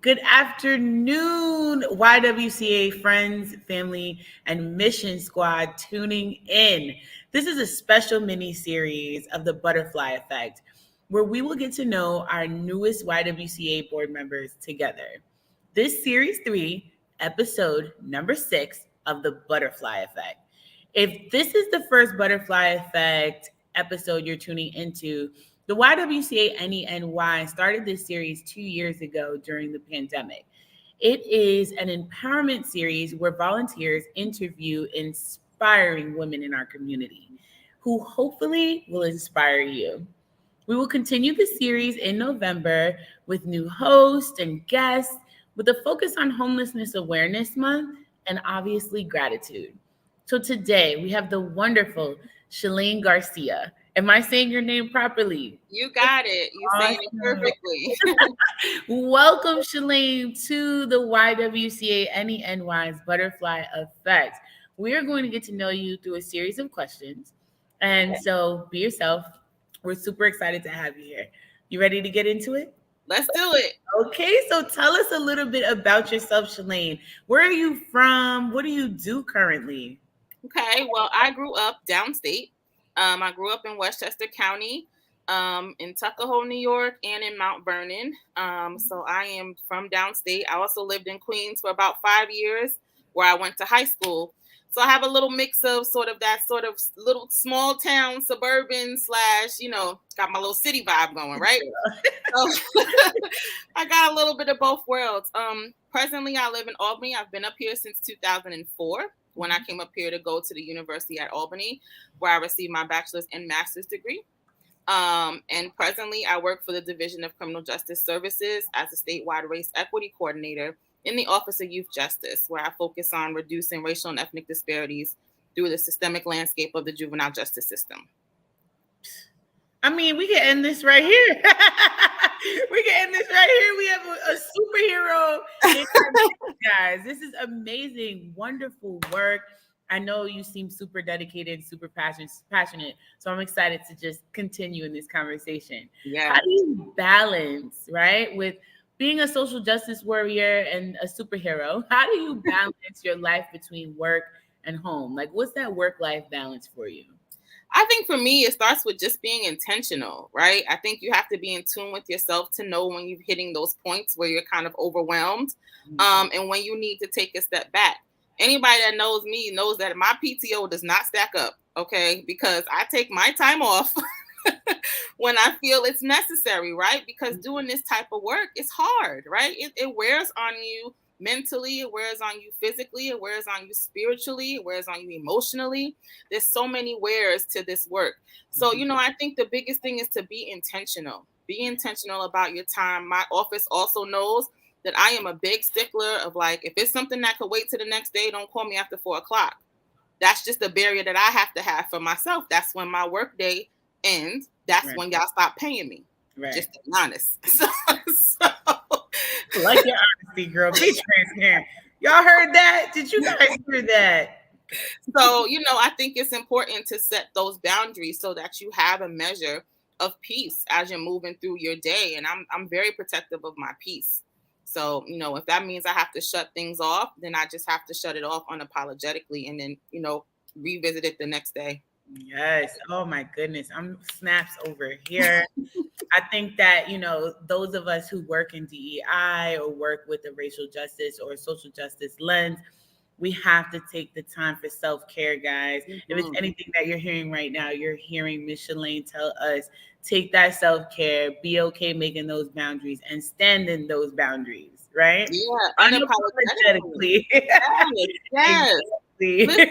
Good afternoon, YWCA friends, family, and mission squad tuning in. This is a special mini series of the Butterfly Effect, where we will get to know our newest YWCA board members together. This series 3, episode number 6 of the Butterfly Effect. If this is the first Butterfly Effect episode you're tuning into, the YWCA NENY started this series 2 years ago during the pandemic. It is an empowerment series where volunteers interview inspiring women in our community who hopefully will inspire you. We will continue the series in November with new hosts and guests with a focus on Homelessness Awareness Month and obviously gratitude. So today we have the wonderful Shalain Garcia. Am I saying your name properly? You got it. You're saying it perfectly. Welcome, Shalain, to the YWCA NENY's Butterfly Effect. We are going to get to know you through a series of questions. And so be yourself. We're super excited to have you here. You ready to get into it? Let's do it. Okay, so tell us a little bit about yourself, Shalain. Where are you from? What do you do currently? Okay, well, I grew up downstate. I grew up in Westchester County, in Tuckahoe, New York, and in Mount Vernon. So I am from downstate. I also lived in Queens for about 5 years, where I went to high school. So I have a little mix of sort of little small town, suburban / got my little city vibe going, right? So I got a little bit of both worlds. Presently, I live in Albany. I've been up here since 2004 when I came up here to go to the University at Albany, where I received my bachelor's and master's degree. And presently, I work for the Division of Criminal Justice Services as a statewide race equity coordinator in the Office of Youth Justice, where I focus on reducing racial and ethnic disparities through the systemic landscape of the juvenile justice system. I mean, we can end this right here. We can end this right here. We have a superhero. Guys, this is amazing, wonderful work. I know you seem super dedicated, super passionate. So I'm excited to just continue in this conversation. Yeah. How do you balance, right, with being a social justice warrior and a superhero? How do you balance your life between work and home? Like, what's that work-life balance for you? I think for me, it starts with just being intentional, right? I think you have to be in tune with yourself to know when you're hitting those points where you're kind of overwhelmed, and when you need to take a step back. Anybody that knows me knows that my PTO does not stack up, okay? Because I take my time off when I feel it's necessary, right? Because doing this type of work is hard, right? It wears on you mentally, it wears on you physically, it wears on you spiritually, it wears on you emotionally. There's so many wears to this work. So, I think the biggest thing is to be intentional. Be intentional about your time. My office also knows that I am a big stickler of like, if it's something that could wait to the next day, don't call me after 4:00. That's just a barrier that I have to have for myself. That's when my work day ends. That's when y'all stop paying me. Right. Just to be honest. So like your honesty, girl. Be transparent. Y'all heard that? Did you guys hear that? So, I think it's important to set those boundaries so that you have a measure of peace as you're moving through your day. And I'm very protective of my peace. So, if that means I have to shut things off, then I just have to shut it off unapologetically and then, revisit it the next day. Yes. Oh my goodness. I'm snaps over here. I think that, those of us who work in DEI or work with the racial justice or social justice lens, we have to take the time for self-care, guys. If it's anything that you're hearing right now, you're hearing Ms. Shalain tell us, take that self-care, be okay making those boundaries and stand in those boundaries, right? Yeah, unapologetically. Yes. Listen,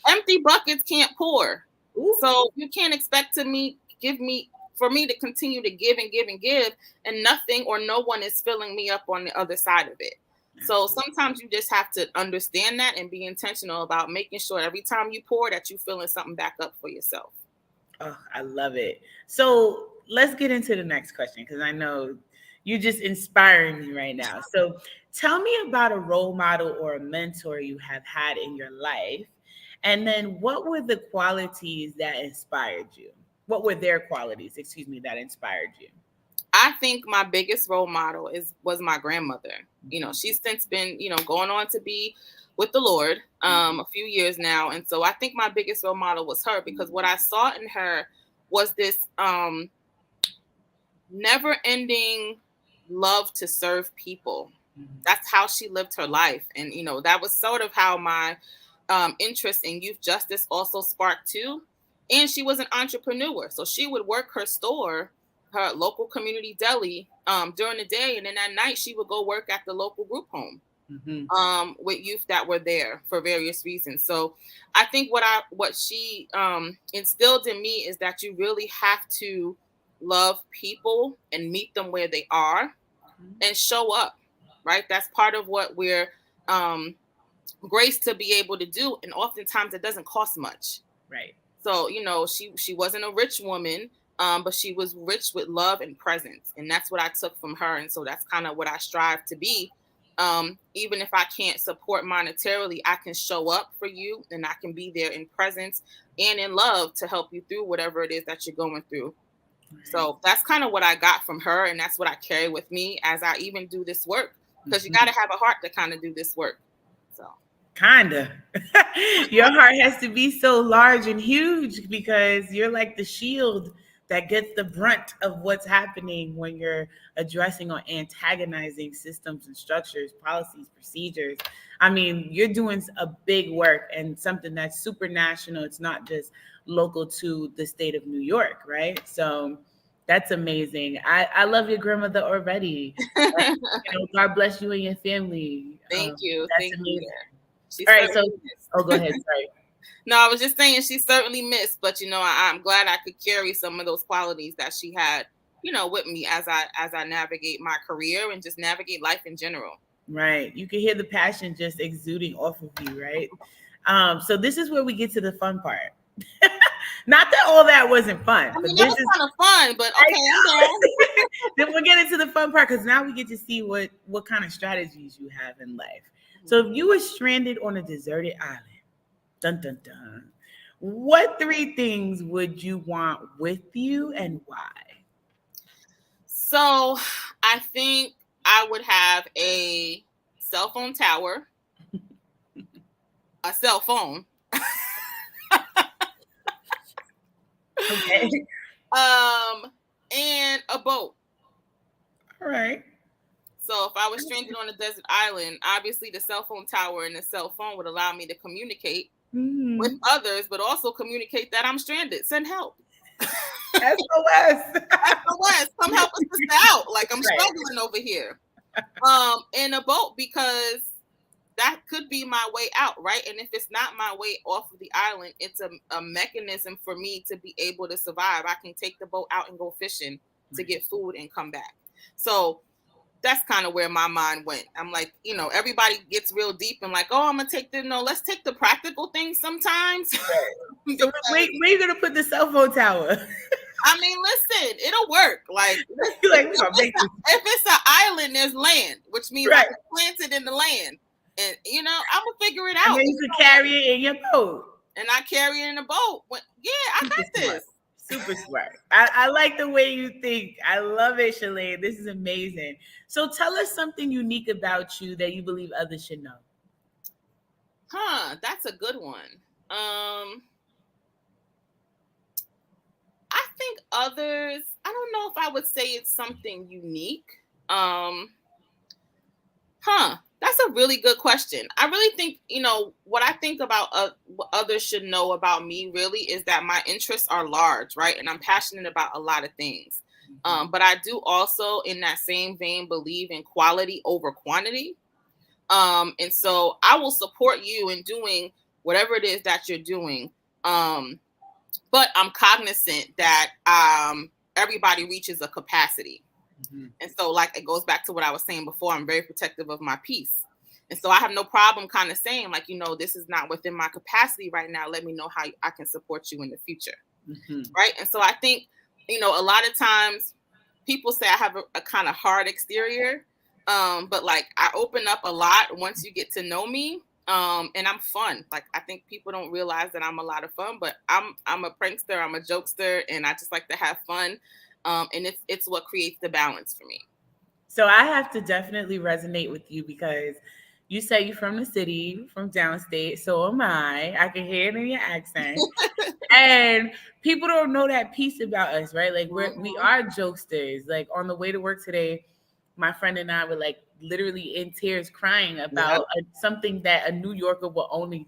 empty buckets can't pour. Ooh. So you can't expect for me to continue to give and give and give, and nothing or no one is filling me up on the other side of it. So sometimes you just have to understand that and be intentional about making sure every time you pour that you're filling something back up for yourself. Oh, I love it. So let's get into the next question, because I know you're just inspiring me right now. So tell me about a role model or a mentor you have had in your life. And then what were the qualities that inspired you? What were their qualities, that inspired you? I think my biggest role model was my grandmother. She's since been, going on to be with the Lord a few years now. And so I think my biggest role model was her, because what I saw in her was this never ending love to serve people. That's how she lived her life. And, that was sort of how my interest in youth justice also sparked too. And she was an entrepreneur. So she would work her store, her local community deli, during the day. And then at night, she would go work at the local group home with youth that were there for various reasons. So I think what she instilled in me is that you really have to love people and meet them where they are and show up, right? That's part of what we're graced to be able to do. And oftentimes it doesn't cost much. Right. So, she wasn't a rich woman, but she was rich with love and presence. And that's what I took from her. And so that's kind of what I strive to be. Even if I can't support monetarily, I can show up for you, and I can be there in presence and in love to help you through whatever it is that you're going through. Right. So that's kind of what I got from her. And that's what I carry with me as I even do this work, because you got to have a heart to kind of do this work. So. Kinda. Your heart has to be so large and huge, because you're like the shield that gets the brunt of what's happening when you're addressing or antagonizing systems and structures, policies, procedures. I mean, you're doing a big work and something that's super national. It's not just local to the state of New York, right? So that's amazing. I love your grandmother already. God bless you and your family. Thank you. That's Thank amazing. You. All right, so go ahead. Sorry. No, I was just saying she's certainly missed, but I'm glad I could carry some of those qualities that she had, with me as I navigate my career and just navigate life in general. Right. You can hear the passion just exuding off of you, right? So this is where we get to the fun part. Not that all that wasn't fun. I mean, that was kind of fun, but okay. Then we'll get into the fun part, because now we get to see what kind of strategies you have in life. So if you were stranded on a deserted island, dun dun dun, what 3 things would you want with you and why? So I think I would have a cell phone tower, a cell phone. Okay. And a boat. All right. So if I was stranded on a desert island, obviously the cell phone tower and the cell phone would allow me to communicate with others, but also communicate that I'm stranded. Send help. SOS. SOS. Come help us out. Like, I'm struggling over here. In a boat, because that could be my way out, right? And if it's not my way off of the island, it's a mechanism for me to be able to survive. I can take the boat out and go fishing to get food and come back. So that's kind of where my mind went. I'm like, everybody gets real deep and like, oh, I'm going to take let's take the practical things sometimes. So where are you going to put the cell phone tower? I mean, listen, it'll work. Like, if it's an island, there's land, which means I can plant it in the land. And, I'm going to figure it out. And then you can carry it in your boat. And I carry it in a boat. I got this. Super smart. I like the way you think. I love it, Shalain. This is amazing. So tell us something unique about you that you believe others should know. That's a good one. I think others, I don't know if I would say it's something unique. That's a really good question. I really think, what I think about what others should know about me really is that my interests are large, right? And I'm passionate about a lot of things. But I do also, in that same vein, believe in quality over quantity. And so I will support you in doing whatever it is that you're doing. But I'm cognizant that everybody reaches a capacity. And so, like, it goes back to what I was saying before. I'm very protective of my peace. And so I have no problem kind of saying, like, this is not within my capacity right now. Let me know how I can support you in the future. Right. And so I think, a lot of times people say I have a kind of hard exterior. But like, I open up a lot once you get to know me. And I'm fun. Like, I think people don't realize that I'm a lot of fun, but I'm a prankster. I'm a jokester, and I just like to have fun. And it's what creates the balance for me. So I have to definitely resonate with you because you say you're from the city, from downstate. So am I. I can hear it in your accent. And people don't know that piece about us, right? Like we Mm-hmm. are jokesters. Like on the way to work today, my friend and I were like literally in tears crying Yep. about something that a New Yorker will only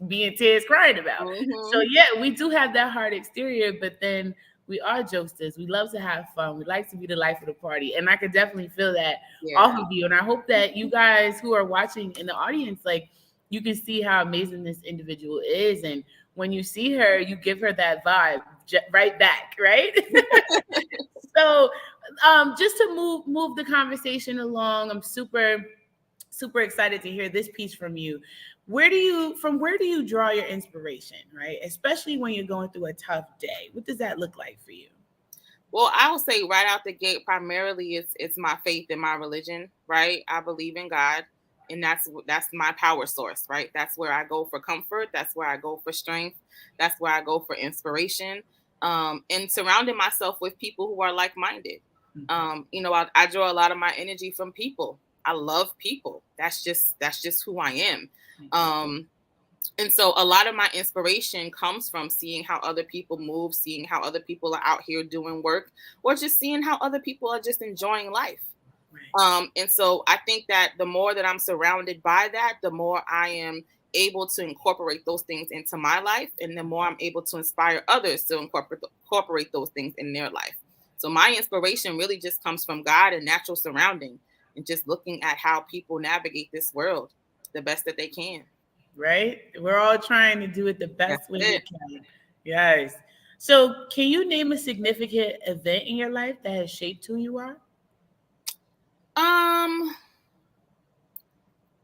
be in tears crying about. So Mm-hmm. yeah, we do have that hard exterior, but then we are jokesters. We love to have fun. We like to be the life of the party. And I could definitely feel that off Yeah. of you. And I hope that you guys who are watching in the audience, like you can see how amazing this individual is. And when you see her, you give her that vibe right back, right? So just to move the conversation along, I'm super excited to hear this piece from you. Where do you draw your inspiration, right? Especially when you're going through a tough day. What does that look like for you? Well, I will say right out the gate, primarily it's my faith and my religion, right? I believe in God, and that's my power source, right? That's where I go for comfort. That's where I go for strength. That's where I go for inspiration. And surrounding myself with people who are like minded. I draw a lot of my energy from people. I love people. That's just who I am. Um, and so a lot of my inspiration comes from seeing how other people move, seeing how other people are out here doing work, or just seeing how other people are just enjoying life. Right. And so I think that the more that I'm surrounded by that, the more I am able to incorporate those things into my life, and the more I'm able to inspire others to incorporate those things in their life. So my inspiration really just comes from God and natural surrounding, and just looking at how people navigate this world the best that they can. Right? We're all trying to do it the That's best way we it. can. Yes. So, can you name a significant event in your life that has shaped who you are? Um,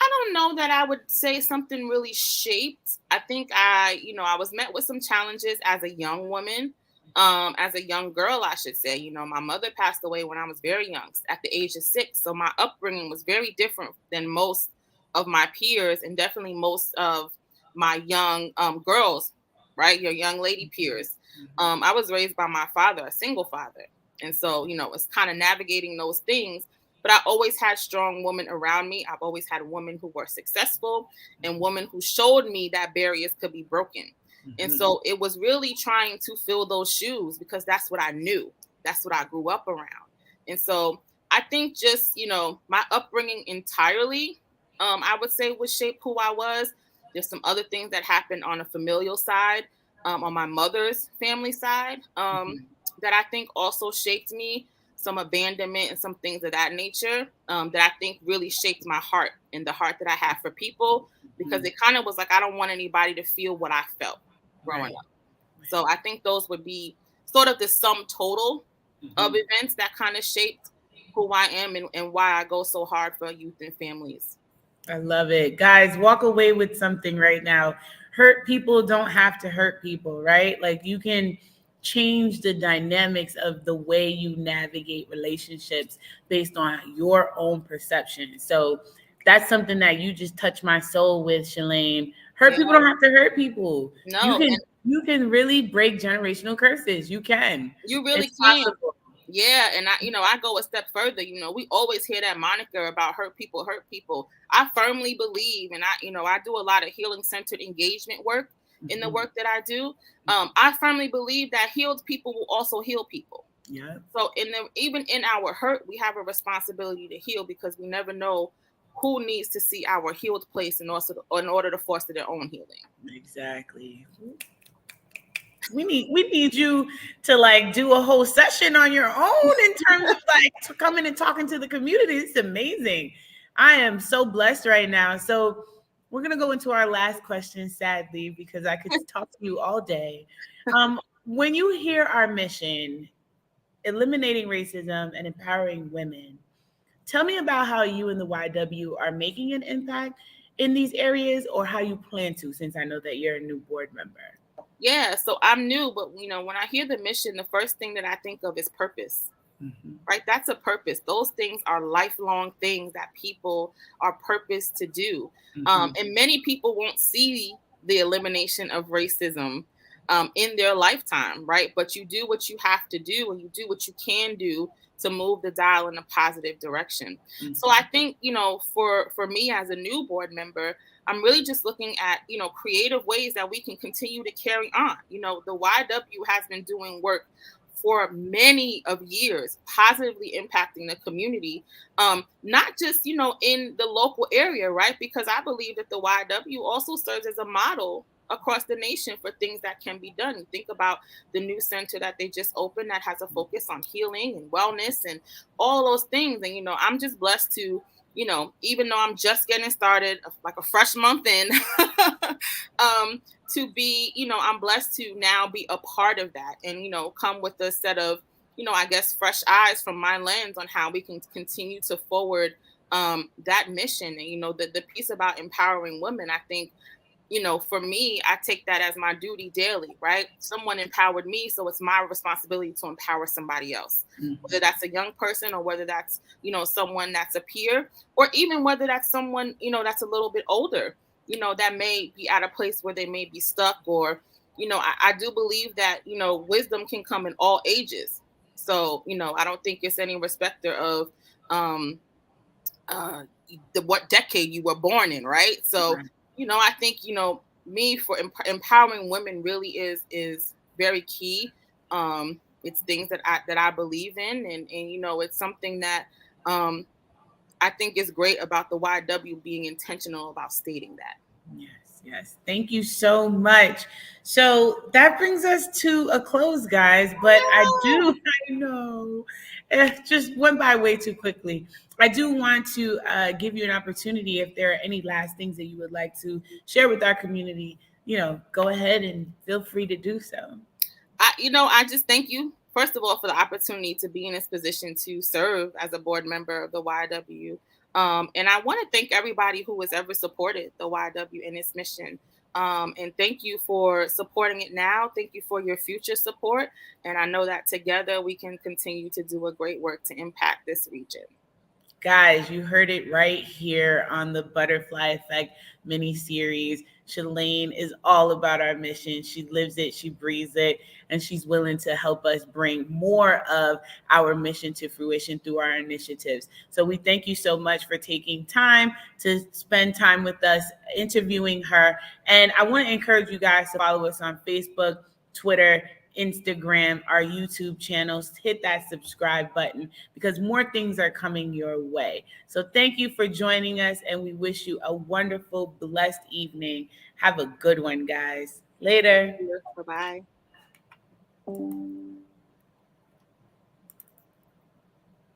I don't know that I would say something really shaped. I think I was met with some challenges as a young woman, as a young girl, I should say. My mother passed away when I was very young, at the age of 6. So my upbringing was very different than most of my peers, and definitely most of my young girls, right? Your young lady peers. I was raised by my father, a single father. And so, it's kind of navigating those things, but I always had strong women around me. I've always had women who were successful and women who showed me that barriers could be broken. And Mhm. so it was really trying to fill those shoes, because that's what I knew. That's what I grew up around. And so I think just, my upbringing entirely, I would say would shape who I was. There's some other things that happened on a familial side, on my mother's family side, Mhm. that I think also shaped me, some abandonment and some things of that nature, that I think really shaped my heart and the heart that I have for people, because Mhm. it kind of was like I don't want anybody to feel what I felt growing Right. up. So I think those would be sort of the sum total of Mhm. events that kind of shaped who I am, and why I go so hard for youth and families. I love it. Guys, walk away with something right now. Hurt people don't have to hurt people, right? Like you can change the dynamics of the way you navigate relationships based on your own perception. So that's something that you just touched my soul with, Shalain. Hurt Yeah, people don't have to hurt people. no, and You can really break generational curses. You can. you really It's can. possible. Yeah, and I go a step further. We always hear that moniker about hurt people hurt people. I firmly believe, and I do a lot of healing centered engagement work in the Mhm. work that I do. I firmly believe that healed people will also heal people. Yeah. So even in our hurt, we have a responsibility to heal, because we never know who needs to see our healed place in order to foster their own healing. Exactly. We need you to like do a whole session on your own in terms of like coming and talking to the community. It's amazing. I am so blessed right now. So we're gonna go into our last question, sadly, because I could talk to you all day. When you hear our mission, eliminating racism and empowering women, tell me about how you and the YW are making an impact in these areas, or how you plan to, since I know that you're a new board member. Yeah, so I'm new, but when I hear the mission, the first thing that I think of is purpose. Mhm. Right? That's a purpose. Those things are lifelong things that people are purposed to do. Mhm. And many people won't see the elimination of racism in their lifetime, right? But you do what you have to do, and you do what you can do to move the dial in a positive direction. So I think, for me as a new board member, I'm really just looking at, creative ways that we can continue to carry on. The YW has been doing work for many of years, positively impacting the community, not just, in the local area, right? Because I believe that the YW also serves as a model across the nation for things that can be done. You think about the new center that they just opened that has a focus on healing and wellness and all those things. And, I'm just blessed to, even though I'm just getting started, like a fresh month in, to be, I'm blessed to now be a part of that and, come with a set of, I guess, fresh eyes from my lens on how we can continue to forward that mission. And, the piece about empowering women, I think, for me, I take that as my duty daily, right? Someone empowered me, so it's my responsibility to empower somebody else, whether that's a young person or whether that's, someone that's a peer, or even whether that's someone, that's a little bit older, that may be at a place where they may be stuck, or, I do believe that, wisdom can come in all ages. So, I don't think it's any respecter of, um, what decade you were born in, right? So, I think, me for empowering women really is very key. It's things that I believe in, and it's something that I think is great about the YW being intentional about stating that. Yes, yes. Thank you so much. So that brings us to a close, guys. But I know, it just went by way too quickly. I do want to give you an opportunity if there are any last things that you would like to share with our community. Go ahead and feel free to do so. I just thank you, first of all, for the opportunity to be in this position to serve as a board member of the YW. And I want to thank everybody who has ever supported the YW in its mission. And thank you for supporting it now. Thank you for your future support. And I know that together we can continue to do a great work to impact this region. Guys, you heard it right here on the Butterfly Effect mini series. Shalain is all about our mission. She lives it, she breathes it, and she's willing to help us bring more of our mission to fruition through our initiatives. So we thank you so much for taking time to spend time with us, interviewing her. And I want to encourage you guys to follow us on Facebook, Twitter, Instagram, our YouTube channels. Hit that subscribe button because more things are coming your way. So thank you for joining us, and we wish you a wonderful, blessed evening. Have a good one, guys. Later. Bye bye.